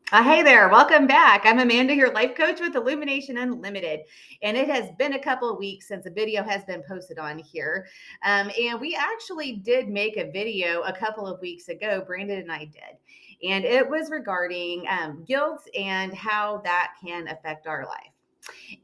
Hey there, welcome back. I'm Amanda, your life coach with Illumination Unlimited. And it has been a couple of weeks since a video has been posted on here. And we actually did make a video a couple of weeks ago, Brandon and I did. And it was regarding guilt and how that can affect our life.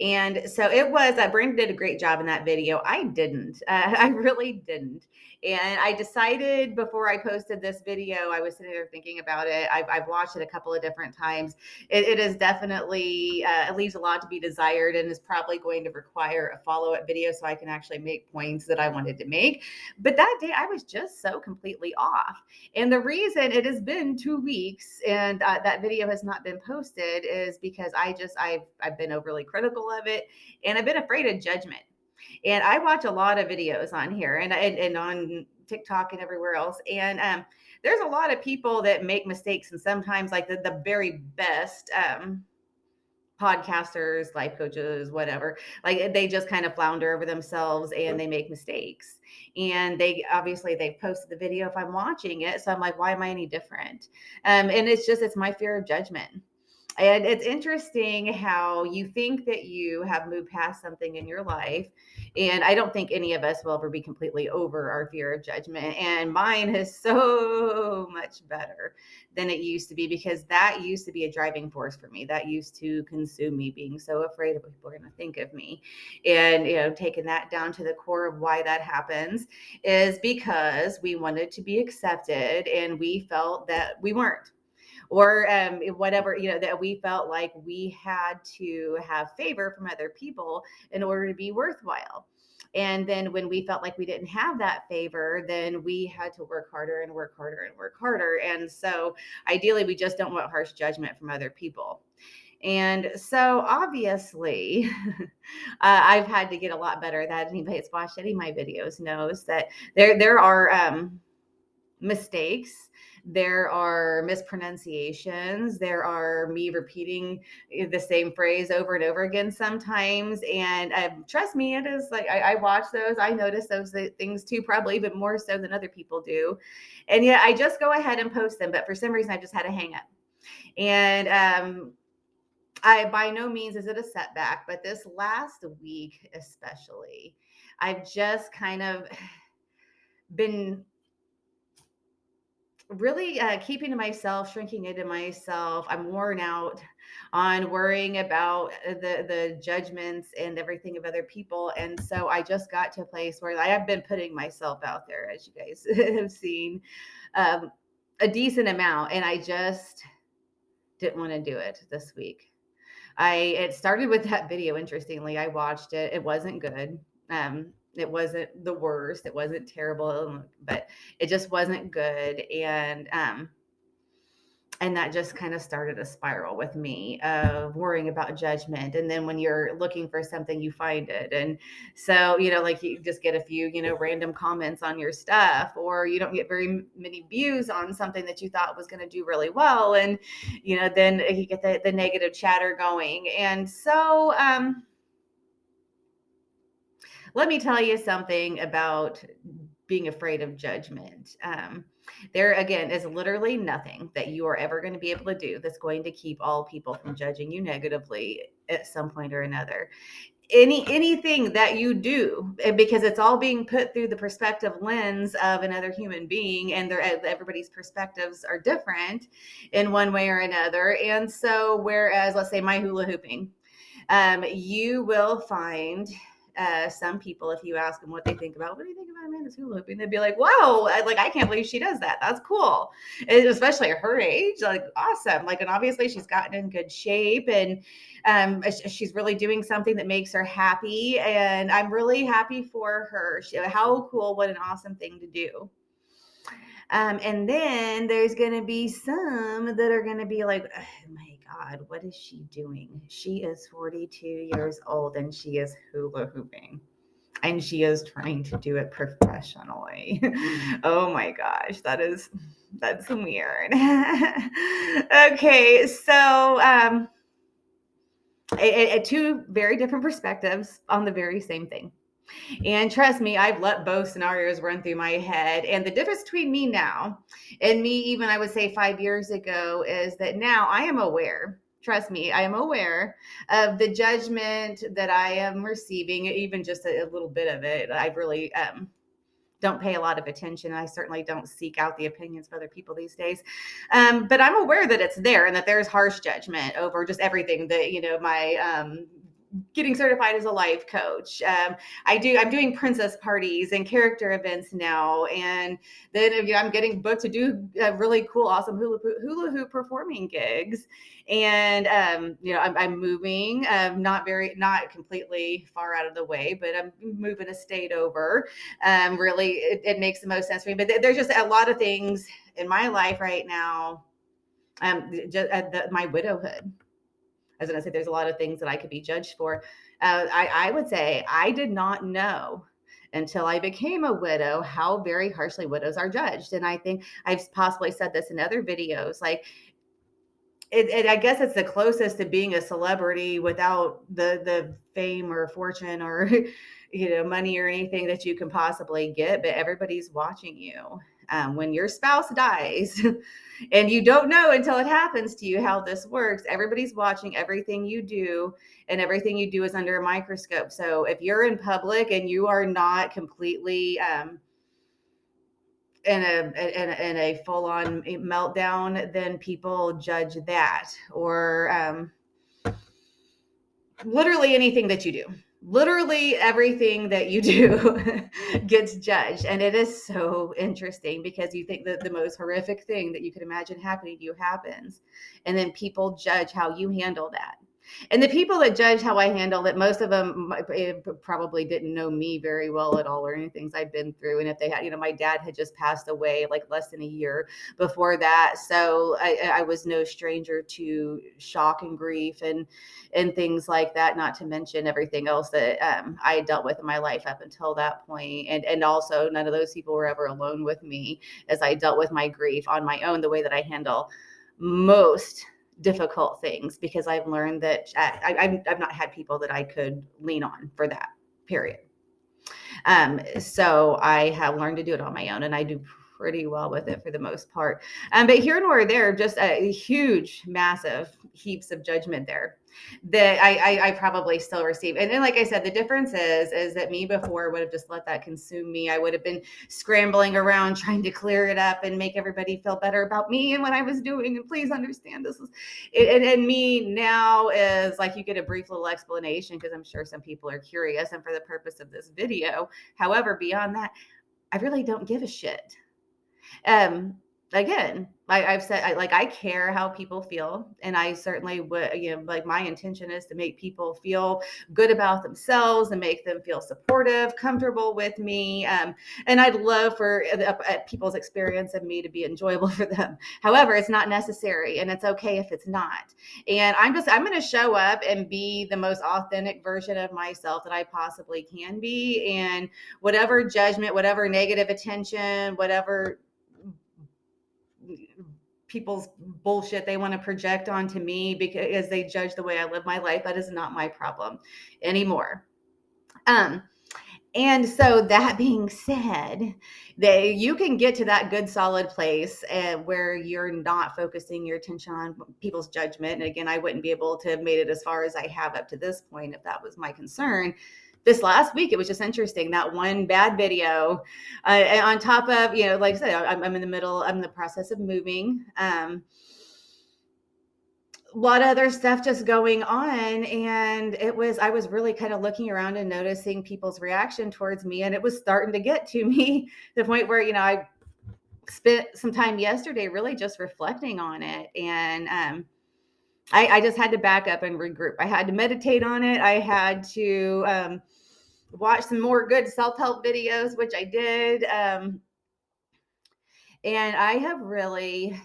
And so it was, Brandon did a great job in that video. I didn't. I really didn't. And I decided before I posted this video, I was sitting there thinking about it. I've watched it a couple of different times. It is definitely, it leaves a lot to be desired and is probably going to require a follow up video so I can actually make points that I wanted to make. But that day, I was just so completely off. And the reason it has been 2 weeks and that video has not been posted is because I've been overly critical of it and I've been afraid of judgment. And I watch a lot of videos on here and on TikTok and everywhere else. And there's a lot of people that make mistakes, and sometimes like the very best podcasters, life coaches, whatever, like they just kind of flounder over themselves and they make mistakes. And they've posted the video if I'm watching it. So I'm like, why am I any different? And it's my fear of judgment. And it's interesting how you think that you have moved past something in your life. And I don't think any of us will ever be completely over our fear of judgment. And mine is so much better than it used to be, because that used to be a driving force for me. That used to consume me, being so afraid of what people are going to think of me. And, taking that down to the core of why that happens is because we wanted to be accepted and we felt that we weren't, or whatever, that we felt like we had to have favor from other people in order to be worthwhile. And then when we felt like we didn't have that favor, then we had to work harder and work harder and work harder. And so ideally, we just don't want harsh judgment from other people. And so obviously, I've had to get a lot better at that. Anybody that's watched any of my videos knows that there are mistakes, there are mispronunciations, there are me repeating the same phrase over and over again sometimes. And trust me, it is like I watch those, I notice those things too, probably even more so than other people do. And yet I just go ahead and post them, but for some reason I just had a hang up. And I by no means is it a setback, but this last week especially, I've just kind of been really keeping to myself, shrinking into myself. I'm worn out on worrying about the judgments and everything of other people. And so I just got to a place where I have been putting myself out there, as you guys have seen, um, a decent amount. And I just didn't want to do it this week. It started with that video. Interestingly, I watched it. It wasn't good. It wasn't the worst. It wasn't terrible, but it just wasn't good. And that just kind of started a spiral with me of worrying about judgment. And then when you're looking for something, you find it. And so, like you just get a few, random comments on your stuff, or you don't get very many views on something that you thought was going to do really well. And, then you get the negative chatter going. And so, let me tell you something about being afraid of judgment. There again is literally nothing that you are ever going to be able to do that's going to keep all people from judging you negatively at some point or another. Anything that you do, because it's all being put through the perspective lens of another human being, and everybody's perspectives are different in one way or another. And so whereas, let's say, my hula hooping, you will find some people, if you ask them what they think about, what do you think about Amanda's hula hooping? They'd be like, "Whoa! I can't believe she does that. That's cool." And especially at her age, like awesome. Like, and obviously she's gotten in good shape, and she's really doing something that makes her happy, and I'm really happy for her. How cool! What an awesome thing to do. And then there's going to be some that are going to be like, oh my God, what is she doing? She is 42 years old and she is hula hooping. And she is trying to do it professionally. Oh my gosh, that's weird. Okay, so two very different perspectives on the very same thing. And trust me, I've let both scenarios run through my head. And the difference between me now and me, even I would say 5 years ago, is that now I am aware. Trust me, I am aware of the judgment that I am receiving, even just a little bit of it. I really don't pay a lot of attention. I certainly don't seek out the opinions of other people these days. But I'm aware that it's there and that there's harsh judgment over just everything that, my getting certified as a life coach. I'm doing princess parties and character events now. And then I'm getting booked to do really cool, awesome hula hoop performing gigs. And, I'm moving, not completely far out of the way, but I'm moving a state over. Really, it makes the most sense for me. But there's just a lot of things in my life right now. My widowhood. I was going to say there's a lot of things that I could be judged for. I would say I did not know until I became a widow how very harshly widows are judged. And I think I've possibly said this in other videos. Like, I guess it's the closest to being a celebrity without the fame or fortune or money or anything that you can possibly get. But everybody's watching you. When your spouse dies, and you don't know until it happens to you how this works. Everybody's watching everything you do, and everything you do is under a microscope. So if you're in public and you are not completely in a full on meltdown, then people judge that, or literally anything that you do. Literally everything that you do gets judged. And it is so interesting because you think that the most horrific thing that you could imagine happening to you happens. And then people judge how you handle that. And the people that judge how I handle it, most of them probably didn't know me very well at all or any things I've been through. And if they had, my dad had just passed away like less than a year before that. So I was no stranger to shock and grief and things like that, not to mention everything else that I had dealt with in my life up until that point. And also none of those people were ever alone with me as I dealt with my grief on my own, the way that I handle most difficult things, because I've learned that I've not had people that I could lean on for that, period. So I have learned to do it on my own, and I do pretty well with it for the most part. But here nor there, just a huge, massive heaps of judgment there that I probably still receive. And then, like I said, the difference is that me before would have just let that consume me. I would have been scrambling around trying to clear it up and make everybody feel better about me and what I was doing. And please understand this is, and me now is like, you get a brief little explanation because I'm sure some people are curious. And for the purpose of this video, however, beyond that, I really don't give a shit. Again, I've said, I care how people feel, and I certainly would, like my intention is to make people feel good about themselves and make them feel supportive, comfortable with me. And I'd love for people's experience of me to be enjoyable for them. However, it's not necessary, and it's okay if it's not. And I'm going to show up and be the most authentic version of myself that I possibly can be. And whatever judgment, whatever negative attention, whatever people's bullshit they want to project onto me because they judge the way I live my life, that is not my problem anymore. And so that being said, that you can get to that good solid place where you're not focusing your attention on people's judgment. And again, I wouldn't be able to have made it as far as I have up to this point if that was my concern. This last week, it was just interesting, that one bad video, on top of, like I said, I'm in the process of moving. A lot of other stuff just going on. And I was really kind of looking around and noticing people's reaction towards me. And it was starting to get to me to the point where, I spent some time yesterday really just reflecting on it. And, I just had to back up and regroup. I had to meditate on it. I had to watch some more good self-help videos, which I did. And I have really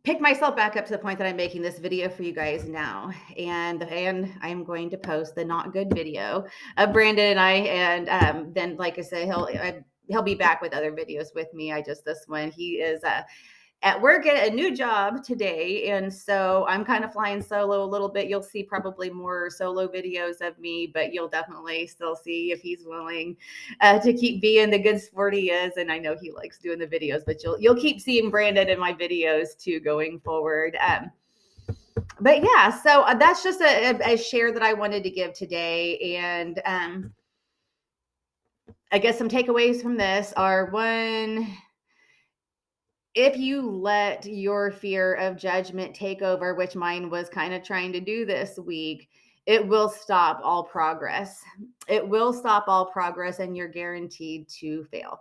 picked myself back up to the point that I'm making this video for you guys now. And I'm going to post the not good video of Brandon and I. And then, like I said, he'll be back with other videos with me. This one, he is at work at a new job today. And so I'm kind of flying solo a little bit. You'll see probably more solo videos of me, but you'll definitely still see if he's willing to keep being the good sport he is. And I know he likes doing the videos, but you'll keep seeing Brandon in my videos too going forward. But yeah, so that's just a share that I wanted to give today. And I guess some takeaways from this are: one, if you let your fear of judgment take over, which mine was kind of trying to do this week, it will stop all progress. It will stop all progress, and you're guaranteed to fail.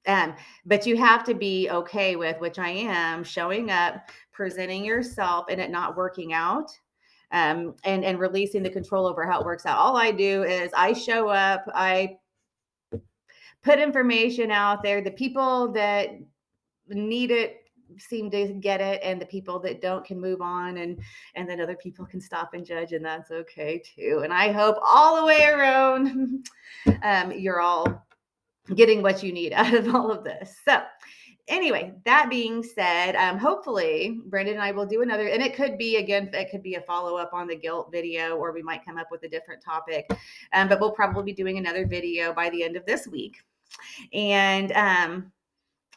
Um, but you have to be okay with, which I am, showing up, presenting yourself, and it not working out. And releasing the control over how it works out. All I do is I show up, I put information out there. The people that need it seem to get it, and the people that don't can move on, and then other people can stop and judge, and that's okay too. And I hope all the way around you're all getting what you need out of all of this. So anyway, that being said, hopefully Brandon and I will do another, and it could be, again, it could be a follow-up on the guilt video, or we might come up with a different topic. But we'll probably be doing another video by the end of this week. And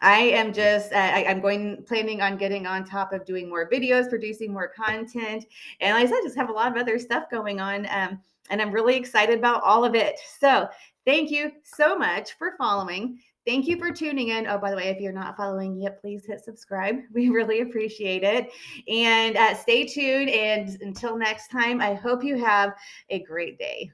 I am just, I'm planning on getting on top of doing more videos, producing more content. And like I said, just have a lot of other stuff going on. And I'm really excited about all of it. So thank you so much for following. Thank you for tuning in. Oh, by the way, if you're not following yet, please hit subscribe. We really appreciate it. And stay tuned. And until next time, I hope you have a great day.